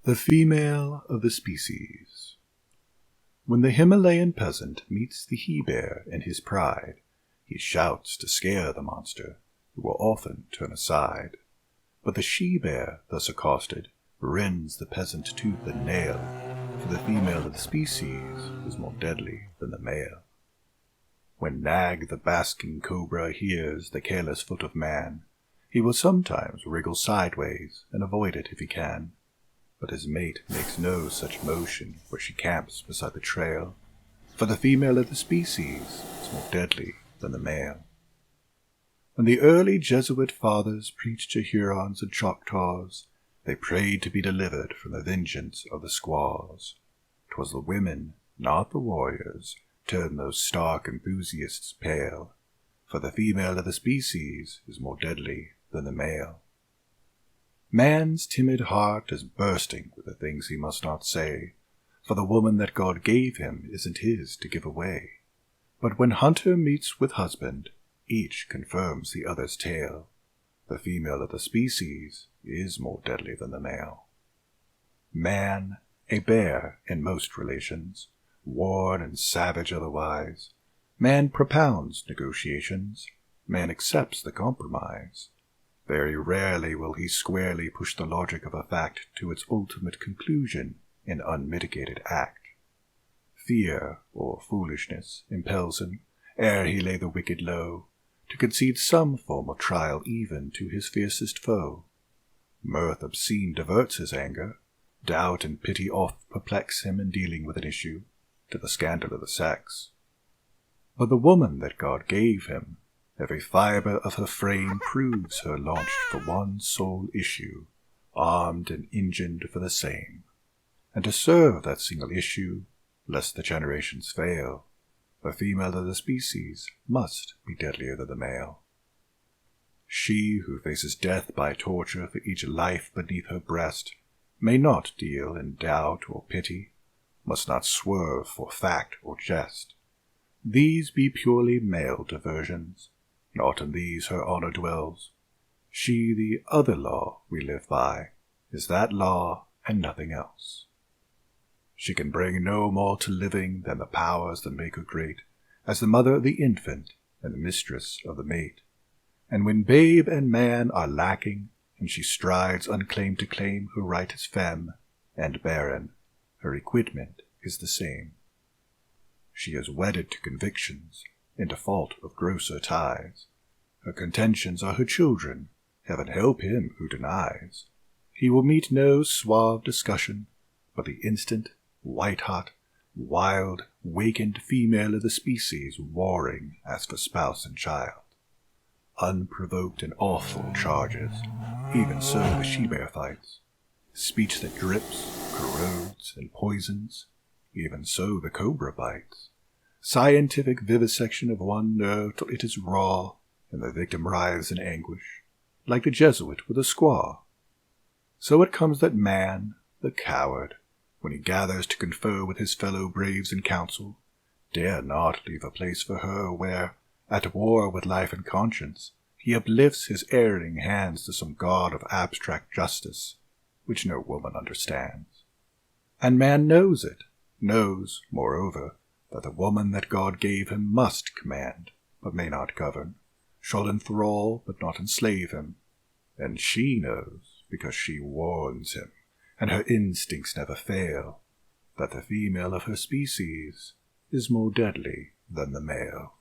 The female of the species. When the Himalayan peasant meets the he-bear in his pride, he shouts to scare the monster, who will often turn aside. But the she-bear, thus accosted, rends the peasant tooth and nail, for the female of the species is more deadly than the male. When Ch8 The Basking Cobra hears the careless foot of man, he will sometimes wriggle sideways and avoid it if he can. But his mate makes no such motion where she camps beside the trail, for the female of the species is more deadly than the male. When the early Jesuit fathers preached to Hurons and Choctaws, they prayed to be delivered from the vengeance of the squaws. 'Twas the women, not the warriors, turned those stark enthusiasts pale, for the female of the species is more deadly than the male. Man's timid heart is bursting with the things he must not say, for the woman that God gave him isn't his to give away. But when hunter meets with husband, each confirms the other's tale. The female of the species is more deadly than the male. Man, a bear in most relations, worn and savage otherwise. Man propounds negotiations. Man accepts the compromise. Very rarely will he squarely push the logic of a fact to its ultimate conclusion in unmitigated act. Fear, or foolishness, impels him, ere he lay the wicked low, to concede some form of trial even to his fiercest foe. Mirth obscene diverts his anger. Doubt and pity oft perplex him in dealing with an issue, to the scandal of the sex. But the woman that God gave him, every fibre of her frame proves her launched for one sole issue, armed and engined for the same. And to serve that single issue, lest the generations fail, the female of the species must be deadlier than the male. She who faces death by torture for each life beneath her breast may not deal in doubt or pity, must not swerve for fact or jest. These be purely male diversions. Not in these her honor dwells. She, the other law we live by, is that law and nothing else. She can bring no more to living than the powers that make her great, as the mother of the infant and the mistress of the mate. And when babe and man are lacking, and she strides unclaimed to claim her right as femme, and barren, her equipment is the same. She is wedded to convictions, in default of grosser ties. Her contentions are her children, heaven help him who denies. He will meet no suave discussion, but the instant, white-hot, wild, wakened female of the species warring as for spouse and child. Unprovoked and awful charges, even so the she-bear fights. Speech that drips, corrodes, and poisons, even so the cobra bites. Scientific vivisection of one nerve till it is raw, and the victim writhes in anguish, like the Jesuit with a squaw. So it comes that man, the coward, when he gathers to confer with his fellow braves in council, dare not leave a place for her where, at war with life and conscience, he uplifts his erring hands to some god of abstract justice, which no woman understands. And man knows it, knows, moreover, that the woman that God gave him must command, but may not govern, shall enthrall, but not enslave him. And she knows, because she warns him, and her instincts never fail, that the female of her species is more deadly than the male.